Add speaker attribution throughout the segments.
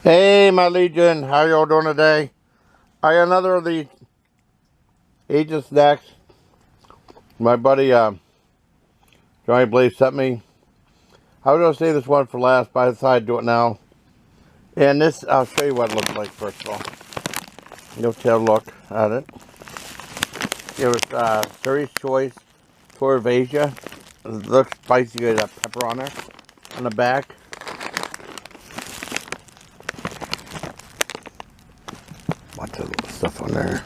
Speaker 1: Hey, my Legion, how y'all doing today? I got another of the Asian snacks. My buddy Johnny Blaze sent me. I was gonna save this one for last, but I decided to do it now. And this, I'll show you what it looks like first of all. You'll take a look at it. It was Series Choice Tour of Asia. It looks spicy. You got pepper on there, on the back. Bunch of little stuff on there.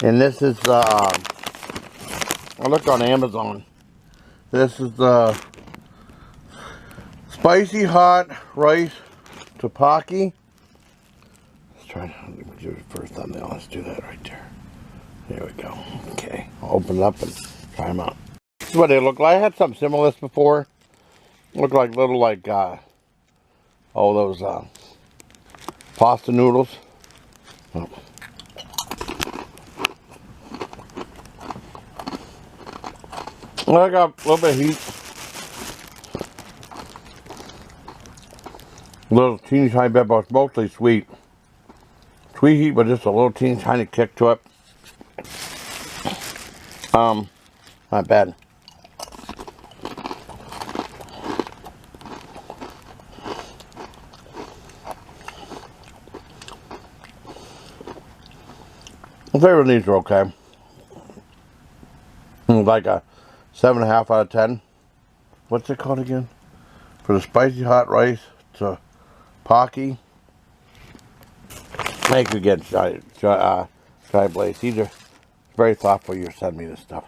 Speaker 1: And this is I looked on Amazon. This is the spicy hot rice Topokki. Let's try to do the first thumbnail. Let's do that right there. There we go. Okay, I'll open it up and try them out. This is what they look like. I had something similar to this before. Look like little those pasta noodles. Oh. Well, I got a little bit of heat. A little teeny tiny bit, but it's mostly sweet. Sweet heat, but just a little teeny tiny kick to it. Not bad. The flavor of these are okay. Like a 7.5 out of 10. What's it called again? For the spicy hot rice to Pocky. Thank you again, Shy Blaze. These are very thoughtful. You send me this stuff.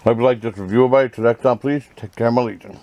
Speaker 1: Hope you like this review, everybody. Till next time, please take care, my Legion.